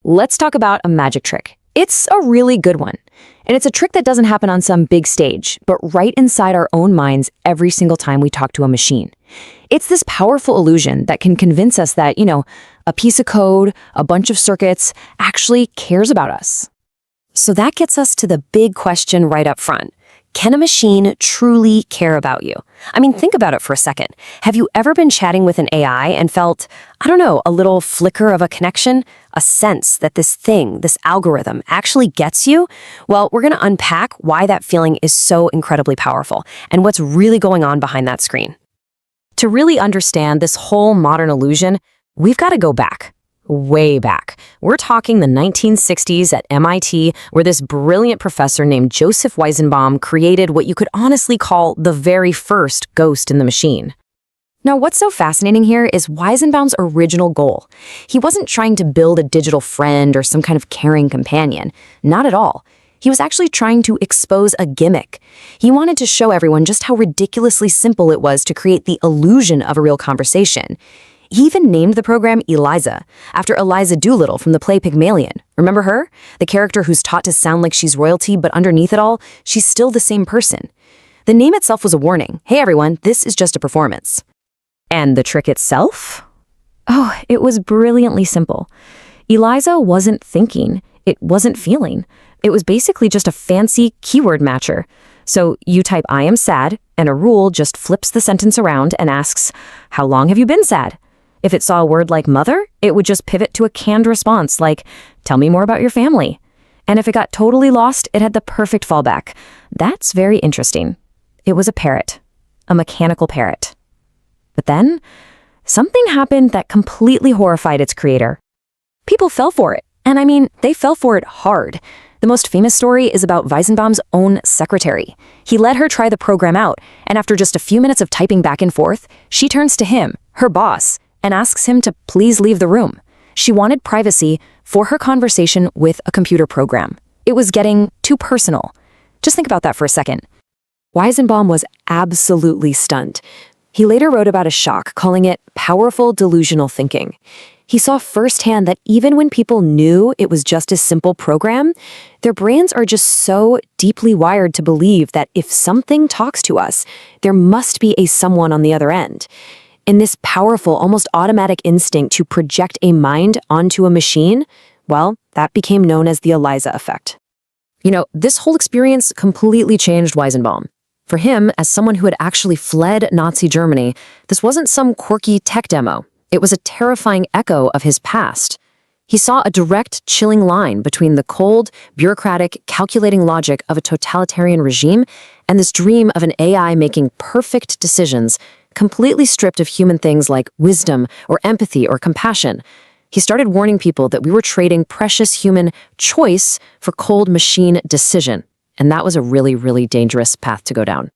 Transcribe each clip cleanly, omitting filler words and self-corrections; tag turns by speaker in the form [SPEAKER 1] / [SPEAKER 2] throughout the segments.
[SPEAKER 1] let's talk about a magic trick. It's a really good one. And it's a trick that doesn't happen on some big stage, but right inside our own minds every single time we talk to a machine. It's this powerful illusion that can convince us that, a piece of code, a bunch of circuits, actually cares about us. So that gets us to the big question right up front. Can a machine truly care about you? I mean, think about it for a second. Have you ever been chatting with an AI and felt, a little flicker of a connection? A sense that this thing, this algorithm, actually gets you? Well, we're going to unpack why that feeling is so incredibly powerful and what's really going on behind that screen. To really understand this whole modern illusion, we've got to go back. Way back. We're talking the 1960s at MIT, where this brilliant professor named Joseph Weizenbaum created what you could honestly call the very first ghost in the machine. Now, what's so fascinating here is Weizenbaum's original goal. He wasn't trying to build a digital friend or some kind of caring companion. Not at all. He was actually trying to expose a gimmick. He wanted to show everyone just how ridiculously simple it was to create the illusion of a real conversation. He even named the program Eliza, after Eliza Doolittle from the play Pygmalion. Remember her? The character who's taught to sound like she's royalty, but underneath it all, she's still the same person. The name itself was a warning. Hey everyone, this is just a performance. And the trick itself? Oh, it was brilliantly simple. Eliza wasn't thinking. It wasn't feeling. It was basically just a fancy keyword matcher. So you type I am sad, and a rule just flips the sentence around and asks, how long have you been sad? If it saw a word like mother, it would just pivot to a canned response like, tell me more about your family. And if it got totally lost, it had the perfect fallback. That's very interesting. It was a parrot, a mechanical parrot. But then, something happened that completely horrified its creator. People fell for it, and they fell for it hard. The most famous story is about Weizenbaum's own secretary. He let her try the program out, and after just a few minutes of typing back and forth, she turns to him, her boss, and asks him to please leave the room. She wanted privacy for her conversation with a computer program. It was getting too personal. Just think about that for a second. Weizenbaum was absolutely stunned. He later wrote about his shock, calling it powerful delusional thinking. He saw firsthand that even when people knew it was just a simple program, their brains are just so deeply wired to believe that if something talks to us, there must be a someone on the other end. And this powerful, almost automatic instinct to project a mind onto a machine, well, that became known as the Eliza effect. This whole experience completely changed Weizenbaum. For him, as someone who had actually fled Nazi Germany, this wasn't some quirky tech demo. It was a terrifying echo of his past. He saw a direct, chilling line between the cold, bureaucratic, calculating logic of a totalitarian regime and this dream of an AI making perfect decisions, completely stripped of human things like wisdom or empathy or compassion. He started warning people that we were trading precious human choice for cold machine decision. And that was a really, really dangerous path to go down.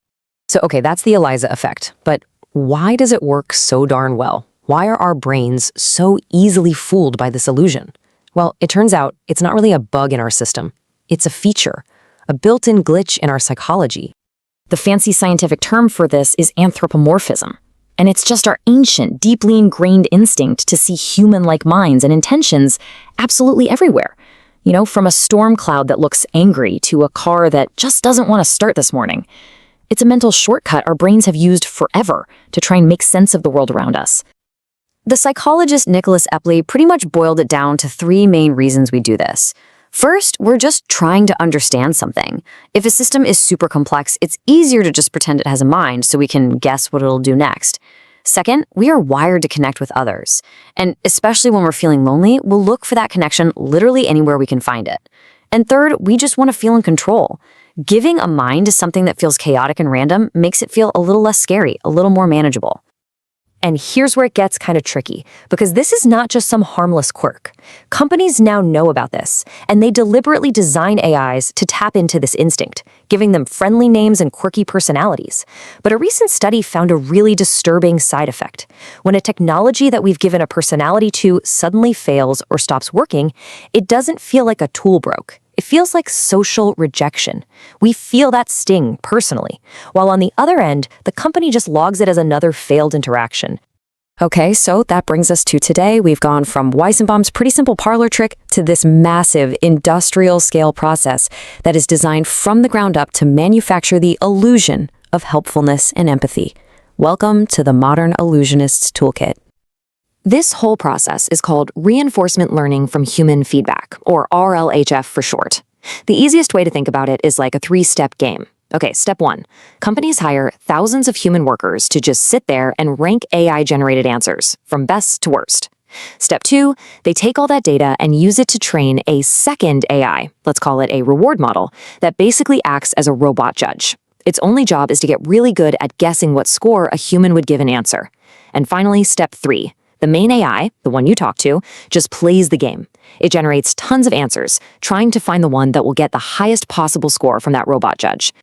[SPEAKER 1] So, okay, that's the Eliza effect. But why does it work so darn well? Why are our brains so easily fooled by this illusion? Well, it turns out it's not really a bug in our system. It's a feature, a built-in glitch in our psychology. The fancy scientific term for this is anthropomorphism. And it's just our ancient, deeply ingrained instinct to see human-like minds and intentions absolutely everywhere. From a storm cloud that looks angry to a car that just doesn't want to start this morning. It's a mental shortcut our brains have used forever to try and make sense of the world around us. The psychologist Nicholas Epley pretty much boiled it down to three main reasons we do this. First, we're just trying to understand something. If a system is super complex, it's easier to just pretend it has a mind so we can guess what it'll do next. Second, we are wired to connect with others. And especially when we're feeling lonely, we'll look for that connection literally anywhere we can find it. And third, we just want to feel in control. Giving a mind to something that feels chaotic and random makes it feel a little less scary, a little more manageable. And here's where it gets kind of tricky, because this is not just some harmless quirk. Companies now know about this, and they deliberately design AIs to tap into this instinct, giving them friendly names and quirky personalities. But a recent study found a really disturbing side effect. When a technology that we've given a personality to suddenly fails or stops working, it doesn't feel like a tool broke. It feels like social rejection. We feel that sting personally, while on the other end, the company just logs it as another failed interaction. Okay, so that brings us to today. We've gone from Weissenbaum's pretty simple parlor trick to this massive industrial scale process that is designed from the ground up to manufacture the illusion of helpfulness and empathy. Welcome to the Modern Illusionist's Toolkit. This whole process is called reinforcement learning from human feedback, or RLHF for short. The easiest way to think about it is like a 3-step game. Okay, step 1. Companies hire thousands of human workers to just sit there and rank AI-generated answers, from best to worst. Step 2, they take all that data and use it to train a second AI, let's call it a reward model, that basically acts as a robot judge. Its only job is to get really good at guessing what score a human would give an answer. And finally, step 3. The main AI, the one you talk to, just plays the game. It generates tons of answers, trying to find the one that will get the highest possible score from that robot judge.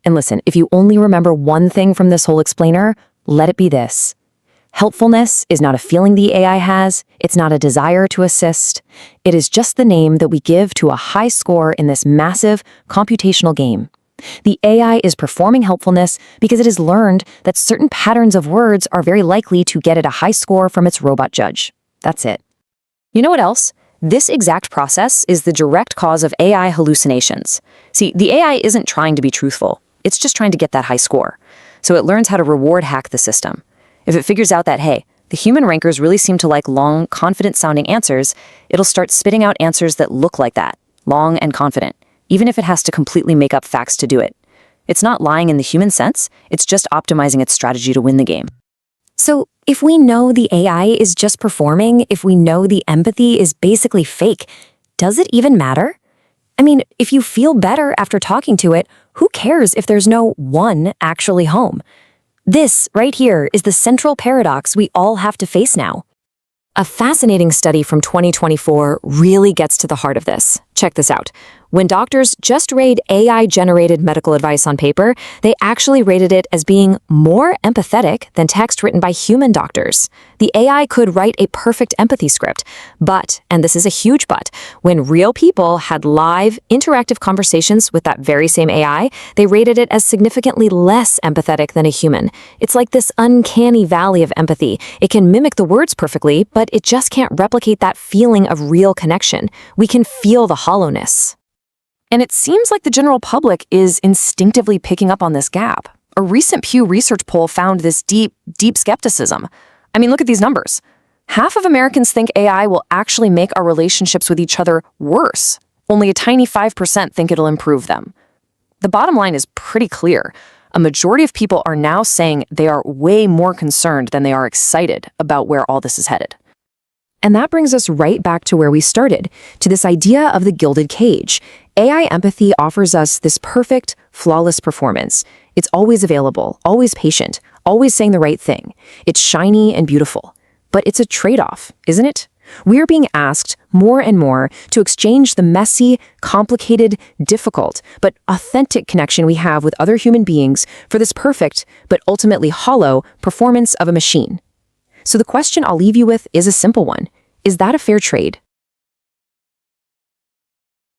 [SPEAKER 1] And listen, if you only remember one thing from this whole explainer, let it be this. Helpfulness is not a feeling the AI has, it's not a desire to assist. It is just the name that we give to a high score in this massive computational game. The AI is performing helpfulness because it has learned that certain patterns of words are very likely to get it a high score from its robot judge. That's it. You know what else? This exact process is the direct cause of AI hallucinations. See, the AI isn't trying to be truthful. It's just trying to get that high score. So it learns how to reward hack the system. If it figures out that, hey, the human rankers really seem to like long, confident-sounding answers, it'll start spitting out answers that look like that, long and confident, even if it has to completely make up facts to do it. It's not lying in the human sense, it's just optimizing its strategy to win the game. So if we know the AI is just performing, if we know the empathy is basically fake, does it even matter? I mean, if you feel better after talking to it, who cares if there's no one actually home? This, right here, is the central paradox we all have to face now. A fascinating study from 2024 really gets to the heart of this. Check this out. When doctors just rate AI-generated medical advice on paper, they actually rated it as being more empathetic than text written by human doctors. The AI could write a perfect empathy script, but, and this is a huge but, when real people had live, interactive conversations with that very same AI, they rated it as significantly less empathetic than a human. It's like this uncanny valley of empathy. It can mimic the words perfectly, but it just can't replicate that feeling of real connection. We can feel the hollowness. And it seems like the general public is instinctively picking up on this gap. A recent Pew Research poll found this deep skepticism. I mean, look at these numbers. Half of Americans think AI will actually make our relationships with each other worse. Only a tiny 5% think it'll improve them. The bottom line is pretty clear. A majority of people are now saying they are way more concerned than they are excited about where all this is headed. And that brings us right back to where we started, to this idea of the gilded cage. AI empathy offers us this perfect, flawless performance. It's always available, always patient, always saying the right thing. It's shiny and beautiful. But it's a trade-off, isn't it? We're being asked more and more to exchange the messy, complicated, difficult, but authentic connection we have with other human beings for this perfect, but ultimately hollow, performance of a machine. So the question I'll leave you with is a simple one. Is that a fair trade?